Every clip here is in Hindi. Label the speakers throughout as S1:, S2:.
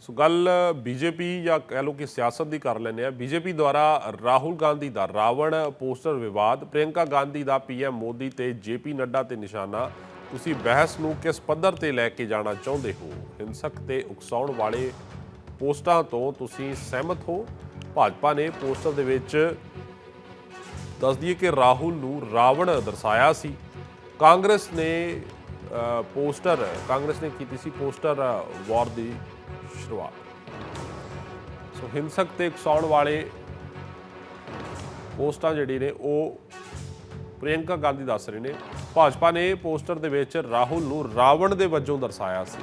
S1: ਸੋ ਗੱਲ ਬੀਜੇਪੀ ਜਾਂ ਕਹਿ ਲਓ ਕਿ ਸਿਆਸਤ ਦੀ ਕਰ ਲੈਂਦੇ ਆ। ਬੀਜੇਪੀ ਦੁਆਰਾ ਰਾਹੁਲ ਗਾਂਧੀ ਦਾ ਰਾਵਣ ਪੋਸਟਰ ਵਿਵਾਦ, ਪ੍ਰਿਯੰਕਾ ਗਾਂਧੀ ਦਾ ਪੀਐਮ ਮੋਦੀ ਤੇ ਜੇਪੀ ਨੱਡਾ ਤੇ ਨਿਸ਼ਾਨਾ। ਤੁਸੀਂ ਬਹਿਸ ਨੂੰ ਕਿਸ ਪੱਧਰ ਤੇ ਲੈ ਕੇ ਜਾਣਾ ਚਾਹੁੰਦੇ ਹੋ? ਹਿੰਸਕ ਤੇ ਉਕਸਾਉਣ ਵਾਲੇ ਪੋਸਟਾਂ ਤੋਂ ਤੁਸੀਂ ਸਹਿਮਤ ਹੋ? ਭਾਜਪਾ ਨੇ ਪੋਸਟਰ ਦੇ ਵਿੱਚ ਦੱਸ ਦਈਏ ਕਿ ਰਾਹੁਲ ਨੂੰ ਰਾਵਣ ਦਰਸਾਇਆ ਸੀ। ਕਾਂਗਰਸ ਨੇ ਕੀਤੀ ਸੀ ਪੋਸਟਰ ਵਾਰ ਦੀ ਸ਼ੁਰੂਆਤ। ਸੋ ਹਿੰਸਕ ਤੇ ਉਕਸਾਉਣ ਵਾਲੇ ਪੋਸਟਾਂ ਜਿਹੜੀ ਨੇ ਉਹ ਪ੍ਰਿਯੰਕਾ ਗਾਂਧੀ ਦੱਸ ਰਹੇ ਨੇ। ਭਾਜਪਾ ਨੇ ਪੋਸਟਰ ਦੇ ਵਿੱਚ ਰਾਹੁਲ ਨੂੰ ਰਾਵਣ ਦੇ ਵਜੋਂ ਦਰਸਾਇਆ ਸੀ।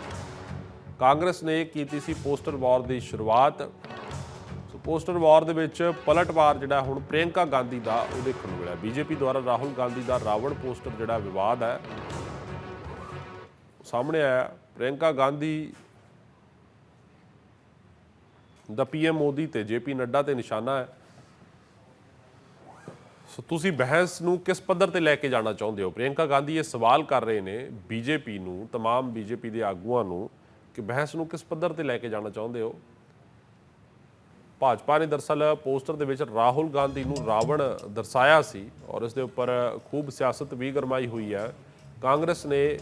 S1: ਕਾਂਗਰਸ ਨੇ ਕੀਤੀ ਸੀ ਪੋਸਟਰ ਵਾਰ ਦੀ ਸ਼ੁਰੂਆਤ। ਸੋ ਪੋਸਟਰ ਵਾਰ ਦੇ ਵਿੱਚ ਪਲਟਵਾਰ ਜਿਹੜਾ ਹੁਣ ਪ੍ਰਿਯੰਕਾ ਗਾਂਧੀ ਦਾ ਉਹ ਦੇਖਣ ਨੂੰ ਮਿਲਿਆ। ਬੀਜੇਪੀ ਦੁਆਰਾ ਰਾਹੁਲ ਗਾਂਧੀ ਦਾ ਰਾਵਣ ਪੋਸਟਰ ਜਿਹੜਾ ਵਿਵਾਦ ਹੈ ਸਾਹਮਣੇ ਆਇਆ। ਪ੍ਰਿਯੰਕਾ ਗਾਂਧੀ ਦਾ ਪੀਐਮ ਮੋਦੀ ਤੇ ਜੇਪੀ ਨੱਡਾ ਤੇ ਨਿਸ਼ਾਨਾ ਹੈ। ਸੋ ਤੁਸੀਂ ਬਹਿਸ ਨੂੰ ਕਿਸ ਪੱਧਰ ਤੇ ਲੈ ਕੇ ਜਾਣਾ ਚਾਹੁੰਦੇ ਹੋ? ਪ੍ਰਿਯੰਕਾ ਗਾਂਧੀ ਇਹ ਸਵਾਲ ਕਰ ਰਹੇ ਨੇ ਬੀਜੇਪੀ ਨੂੰ, ਤਮਾਮ ਬੀਜੇਪੀ ਦੇ ਆਗੂਆਂ ਨੂੰ, ਕਿ ਬਹਿਸ ਨੂੰ ਕਿਸ ਪੱਧਰ ਤੇ ਲੈ ਕੇ ਜਾਣਾ ਚਾਹੁੰਦੇ ਹੋ? ਭਾਜਪਾ ਨੇ ਦਰਅਸਲ ਪੋਸਟਰ ਦੇ ਵਿੱਚ ਰਾਹੁਲ ਗਾਂਧੀ ਨੂੰ ਰਾਵਣ ਦਰਸਾਇਆ ਸੀ ਔਰ ਇਸ ਦੇ ਉੱਪਰ ਖੂਬ ਸਿਆਸਤ ਵੀ ਗਰਮਾਈ ਹੋਈ ਹੈ। ਕਾਂਗਰਸ ਨੇ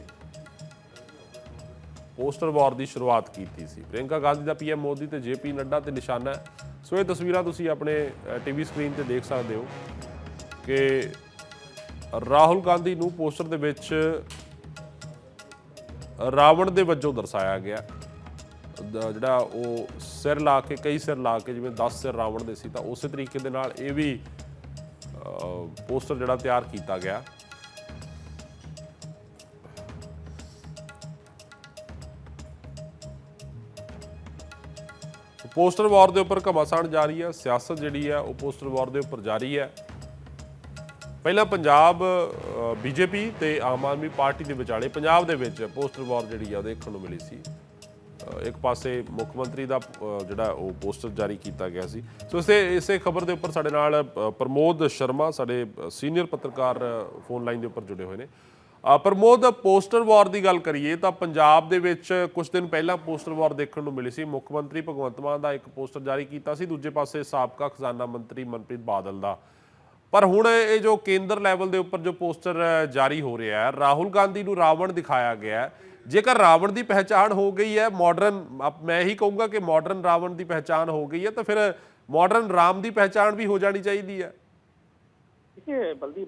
S1: ਪੋਸਟਰ ਵਾਰ ਦੀ ਸ਼ੁਰੂਆਤ ਕੀਤੀ ਸੀ। ਪ੍ਰਿਯੰਕਾ ਗਾਂਧੀ ਦਾ ਪੀਐਮ ਮੋਦੀ ਤੇ ਜੇਪੀ ਨੱਡਾ ਤੇ ਨਿਸ਼ਾਨਾ ਹੈ। ਸੋ ਇਹ ਤਸਵੀਰਾਂ ਤੁਸੀਂ ਆਪਣੇ ਟੀਵੀ ਸਕਰੀਨ ਤੇ ਦੇਖ ਸਕਦੇ ਹੋ ਕਿ ਰਾਹੁਲ ਗਾਂਧੀ ਨੂੰ ਪੋਸਟਰ ਦੇ ਵਿੱਚ ਰਾਵਣ ਦੇ ਵਜੋਂ ਦਰਸਾਇਆ ਗਿਆ। ਜਿਹੜਾ ਉਹ ਸਿਰ ਲਾ ਕੇ, ਕਈ ਸਿਰ ਲਾ ਕੇ, ਜਿਵੇਂ 10 ਸਿਰ ਰਾਵਣ ਦੇ ਸੀ, ਤਾਂ ਉਸੇ ਤਰੀਕੇ ਦੇ ਨਾਲ ਇਹ ਵੀ ਪੋਸਟਰ ਜਿਹੜਾ ਤਿਆਰ ਕੀਤਾ ਗਿਆ। ਪੋਸਟਰ ਵਾਰ ਦੇ ਉੱਪਰ ਘਮਾਸਾਨ ਜਾਰੀ ਹੈ। ਸਿਆਸਤ ਜਿਹੜੀ ਹੈ ਉਹ ਪੋਸਟਰ ਵਾਰ ਦੇ ਉੱਪਰ ਜਾਰੀ ਹੈ। ਪਹਿਲਾਂ ਪੰਜਾਬ ਬੀਜੇਪੀ ਤੇ ਆਮ ਆਦਮੀ ਪਾਰਟੀ ਦੇ ਵਿਚਾਲੇ ਪੰਜਾਬ ਦੇ ਵਿੱਚ ਪੋਸਟਰ ਵਾਰ ਜਿਹੜੀ ਆ ਉਹ ਦੇਖਣ ਨੂੰ ਮਿਲੀ ਸੀ। ਇੱਕ ਪਾਸੇ ਮੁੱਖ ਮੰਤਰੀ ਦਾ ਜਿਹੜਾ ਉਹ ਪੋਸਟਰ ਜਾਰੀ ਕੀਤਾ ਗਿਆ ਸੀ। ਸੋ ਇਸੇ ਖਬਰ ਦੇ ਉੱਪਰ ਸਾਡੇ ਨਾਲ ਪ੍ਰਮੋਦ ਸ਼ਰਮਾ, ਸਾਡੇ ਸੀਨੀਅਰ ਪੱਤਰਕਾਰ, ਫੋਨ ਲਾਈਨ ਦੇ ਉੱਪਰ ਜੁੜੇ ਹੋਏ ਨੇ। ਪ੍ਰਮੋਦ, ਪੋਸਟਰ ਵਾਰ ਦੀ ਗੱਲ ਕਰੀਏ ਤਾਂ ਪੰਜਾਬ ਦੇ ਵਿੱਚ ਕੁਝ ਦਿਨ ਪਹਿਲਾਂ ਪੋਸਟਰ ਵਾਰ ਦੇਖਣ ਨੂੰ ਮਿਲੀ ਸੀ। ਮੁੱਖ ਮੰਤਰੀ ਭਗਵੰਤ ਮਾਨ ਦਾ ਇੱਕ ਪੋਸਟਰ ਜਾਰੀ ਕੀਤਾ ਸੀ, ਦੂਜੇ ਪਾਸੇ ਸਾਬਕਾ ਖਜ਼ਾਨਾ ਮੰਤਰੀ ਮਨਪ੍ਰੀਤ ਬਾਦਲ ਦਾ। ਪਰ ਹੁਣ ਇਹ ਜੋ ਕੇਂਦਰ ਲੈਵਲ ਦੇ ਉੱਪਰ ਜੋ ਪੋਸਟਰ ਜਾਰੀ ਹੋ ਰਿਹਾ ਹੈ, ਰਾਹੁਲ ਗਾਂਧੀ ਨੂੰ ਰਾਵਣ ਦਿਖਾਇਆ ਗਿਆ ਹੈ। ਜੇਕਰ ਰਾਵਣ ਦੀ ਪਹਿਚਾਣ ਹੋ ਗਈ ਹੈ, ਮਾਡਰਨ, ਮੈਂ ਇਹੀ ਕਹੂੰਗਾ ਕਿ ਮਾਡਰਨ ਰਾਵਣ ਦੀ ਪਹਿਚਾਣ ਹੋ गई है, तो फिर मॉडर्न राम की पहचान भी हो जानी चाहिए है।
S2: देखिए बल्कि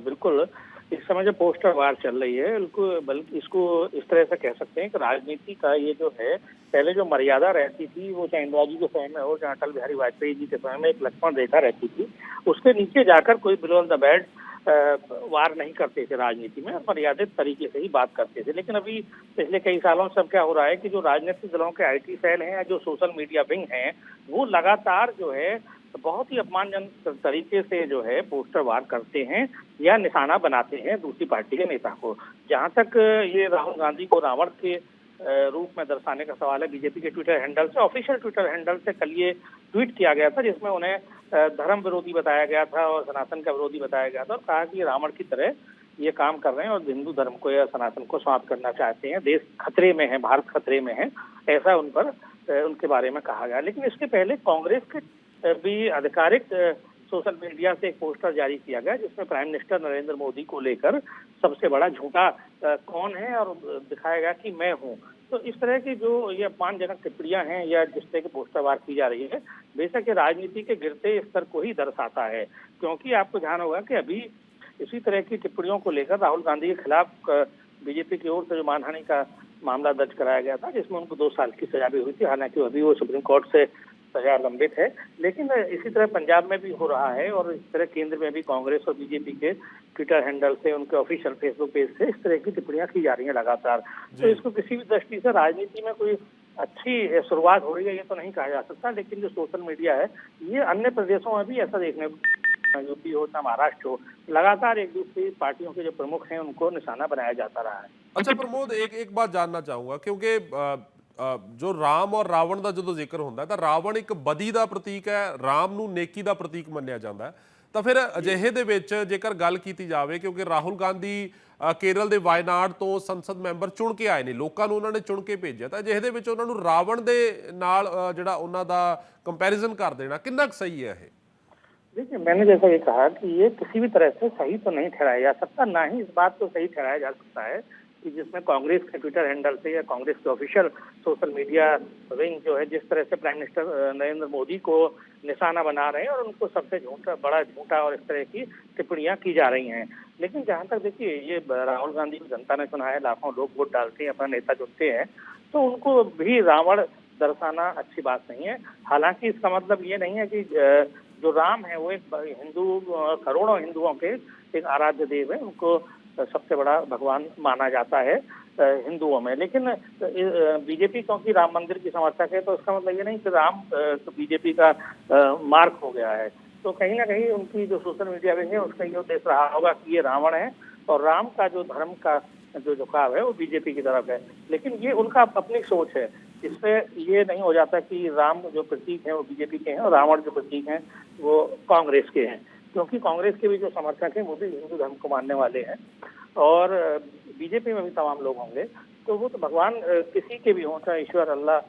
S2: बिल्कुल इस समय जो पोस्टर वार चल रही है, बल्कि इसको इस तरह से कह सकते हैं कि राजनीति का ये जो है, पहले जो मर्यादा रहती थी वो चाहे इंदिरा जी के समय में हो, चाहे अटल बिहारी वाजपेयी जी के समय में एक लक्ष्मण रेखा रहती थी, उसके नीचे जाकर कोई बिलो द बेड वार नहीं करते थे राजनीति में, मर्यादित तरीके से ही बात करते थे। लेकिन अभी पिछले कई सालों से अब क्या हो रहा है कि जो राजनीतिक दलों के आईटी सेल हैं या जो सोशल मीडिया विंग हैं, वो लगातार जो है बहुत ही अपमानजनक तरीके से जो है पोस्टर वार करते हैं या निशाना बनाते हैं दूसरी पार्टी के नेता को। जहां तक ये राहुल गांधी को रावण के रूप में दर्शाने का सवाल है, बीजेपी के ट्विटर हैंडल से, ऑफिशियल ट्विटर हैंडल से कल ये ट्वीट किया गया था जिसमें उन्हें धर्म विरोधी बताया गया था और सनातन का विरोधी बताया गया था और कहा कि रावण की तरह ये काम कर रहे हैं और हिंदू धर्म को या सनातन को समाप्त करना चाहते हैं, देश खतरे में है, भारत खतरे में है, ऐसा उन पर उनके बारे में कहा गया। लेकिन इसके पहले कांग्रेस के भी आधिकारिक सोशल मीडिया से एक पोस्टर जारी किया गया जिसमें प्राइम मिनिस्टर नरेंद्र मोदी को लेकर सबसे बड़ा झूठा कौन है और दिखाया गया कि मैं हूँ। तो इस तरह की जो ये अपमानजनक टिप्पणियां हैं या जिस तरह की पोस्टरवार की जा रही है, बेशक ये राजनीति के गिरते स्तर को ही दर्शाता है, क्योंकि आपको ध्यान होगा कि अभी इसी तरह की टिप्पणियों को लेकर राहुल गांधी के खिलाफ बीजेपी की ओर से जो मानहानि का मामला दर्ज कराया गया था जिसमें उनको 2 साल की सजा भी हुई थी। हालांकि अभी वो सुप्रीम कोर्ट से सजा लंबित है, लेकिन इसी तरह पंजाब में भी हो रहा है और इस तरह केंद्र में भी कांग्रेस और बीजेपी के ट्विटर हैंडल से, उनके ऑफिशियल फेसबुक पेज से इस तरह की टिप्पणियां की जा रही हैं लगातार। तो इसको किसी भी दृष्टि से राजनीति में कोई अच्छी शुरुआत हो रही है ये तो नहीं कहा जा सकता, लेकिन जो सोशल मीडिया है ये अन्य प्रदेशों में भी ऐसा देखने को, यूपी हो या महाराष्ट्र हो, लगातार एक दूसरी पार्टियों के जो प्रमुख हैं उनको निशाना बनाया जाता रहा है।
S1: अच्छा प्रमोद, एक बात जानना चाहूंगा, क्योंकि जो राम और रावण का जो जिक्र होता है तो रावण एक बदी का प्रतीक है, राम नूं नेकी का प्रतीक मन्निया जाता है। ਤਾਂ ਫਿਰ ਅਜਿਹੇ ਦੇ ਵਿੱਚ ਜੇਕਰ ਗੱਲ ਕੀਤੀ ਜਾਵੇ, ਕਿਉਂਕਿ ਰਾਹੁਲ ਗਾਂਧੀ ਕੇਰਲ ਦੇ ਵਾਇਨਾਡ ਤੋਂ ਸੰਸਦ ਮੈਂਬਰ ਚੁਣ ਕੇ ਆਏ ਨੇ, ਲੋਕਾਂ ਨੂੰ ਉਹਨਾਂ ਨੇ ਚੁਣ ਕੇ ਭੇਜਿਆ, ਤਾਂ ਅਜਿਹੇ ਦੇ ਵਿੱਚ ਉਹਨਾਂ ਨੂੰ ਰਾਵਣ ਦੇ ਨਾਲ ਜਿਹੜਾ ਉਹਨਾਂ ਦਾ ਕੰਪੈਰੀਜ਼ਨ ਕਰ देना कितना सही है ये?
S2: देखिए, मैंने जैसा ये कहा कि ये किसी भी तरह से सही तो नहीं ठहराया जा सकता, ना ही इस बात को सही ठहराया जा सकता है कि जिसमें कांग्रेस के ट्विटर हैंडल से या कांग्रेस के ऑफिशियल सोशल मीडिया विंग जो है जिस तरह से प्राइम मिनिस्टर नरेंद्र मोदी को निशाना बना रहे हैं और उनको सबसे बड़ा झूठा और इस तरह की टिप्पणियां की जा रही हैं। लेकिन जहां तक देखिए, ये राहुल गांधी को जनता ने चुना है, लाखों लोग वोट डालते हैं, अपना नेता चुनते हैं, तो उनको भी रावण दर्शाना अच्छी बात नहीं है। हालांकि इसका मतलब ये नहीं है कि जो राम है वो एक हिंदू, करोड़ों हिंदुओं के एक आराध्य देव है, उनको सबसे बड़ा भगवान माना जाता है हिंदुओं में। लेकिन बीजेपी क्योंकि राम मंदिर की समर्थक है, तो इसका मतलब ये नहीं कि राम तो बीजेपी का मार्क हो गया है। तो कहीं ना कहीं उनकी जो सोशल मीडिया में है उसका ये उद्देश्य रहा होगा कि ये रावण है और राम का जो धर्म का जो झुकाव है वो बीजेपी की तरफ है। लेकिन ये उनका अपनी सोच है, इससे ये नहीं हो जाता कि राम जो प्रतीक हैं वो बीजेपी के हैं और रावण जो प्रतीक हैं वो कांग्रेस के हैं, क्योंकि कांग्रेस के भी जो समर्थक हैं वो भी हिंदू धर्म को मानने वाले हैं और बीजेपी में भी तमाम लोग होंगे। तो वो तो भगवान किसी के भी हों, चाहे ईश्वर अल्लाह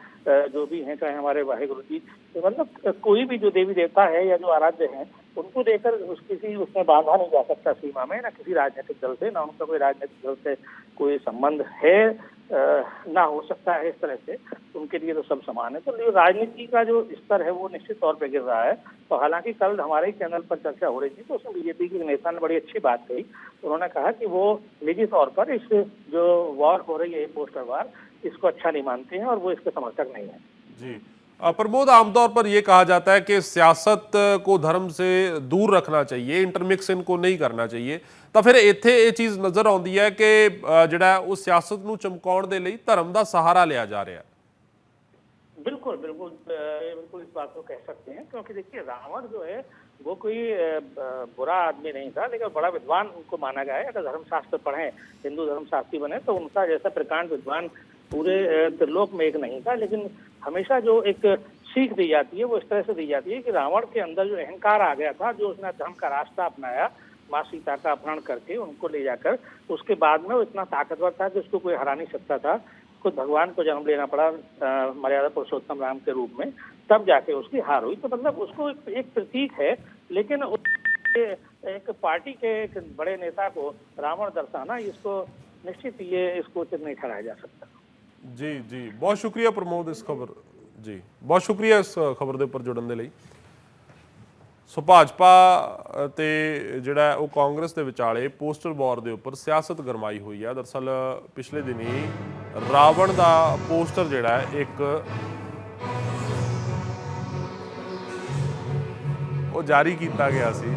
S2: जो भी हैं, चाहे हमारे वाहिगुरु जी, तो मतलब कोई भी जो देवी देवता है या जो आराध्य हैं उनको देकर उसमें बांधा नहीं जा सकता सीमा में, ना किसी राजनीतिक दल से, ना उनका कोई राजनीतिक दल से कोई संबंध है, ना हो सकता है। इस तरह से उनके लिए तो सब समान है। तो राजनीति का जो स्तर है वो निश्चित तौर पे गिर रहा है। तो हालांकि कल हमारे ही चैनल पर चर्चा हो रही थी, तो उसमें बीजेपी के नेता ने बड़ी अच्छी बात कही। उन्होंने कहा कि वो निजी तौर पर इस जो वॉर हो रही है, पोस्टर वॉर, इसको अच्छा नहीं मानते हैं और वो इसके समर्थक नहीं है।
S1: जी प्रमोद, आमतौर पर यह कहा जाता है कि सियासत को धर्म से दूर रखना चाहिए, इंटरमिक्स इनको नहीं करना चाहिए, ਤਾਂ ਫਿਰ ਇੱਥੇ ਇਹ ਚੀਜ਼ ਨਜ਼ਰ ਆਉਂਦੀ ਹੈ ਕਿ ਜਿਹੜਾ ਉਹ ਸਿਆਸਤ ਨੂੰ ਚਮਕਾਉਣ ਦੇ ਲਈ ਧਰਮ ਦਾ ਸਹਾਰਾ ਲਿਆ ਜਾ ਰਿਹਾ।
S2: बिल्कुल बिल्कुल बिल्कुल इस बात को कह सकते हैं, क्योंकि देखिए रावण जो है वो कोई बुरा आदमी नहीं था, लेकिन बड़ा विद्वान उनको माना गया है। अगर धर्मशास्त्र पढ़ें, हिंदू धर्मशास्त्री बने, तो उनका जैसा प्रकांड विद्वान पूरे त्रिलोक में एक नहीं था। लेकिन हमेशा जो एक सीख दी जाती है वो इस तरह से दी जाती है कि रावण के अंदर जो अहंकार आ गया था, जो उसने धर्म का रास्ता अपनाया, माँ सीता का अपहरण करके उनको ले जाकर, उसके बाद में वो इतना ताकतवर था कि उसको कोई हरा नहीं सकता था। खुद भगवान को जन्म लेना पड़ा मर्यादा पुरुषोत्तम राम के रूप में, तब जाके उसकी हार हुई। तो मतलब उसको एक प्रतीक है, लेकिन एक पार्टी के एक बड़े नेता को रावण दर्शाना, इसको निश्चित ये इसको उचित नहीं ठहराया जा सकता।
S1: जी जी, बहुत शुक्रिया प्रमोद इस खबर जी, बहुत शुक्रिया इस खबर के उपर जुड़न के लिए। सो भाजपा ते जिहड़ा वो कांग्रेस के विचाले पोस्टर वॉर के उपर सियासत गरमाई हुई है। दरअसल पिछले दिनी रावण का पोस्टर जिहड़ा एक वो जारी किया गया सी।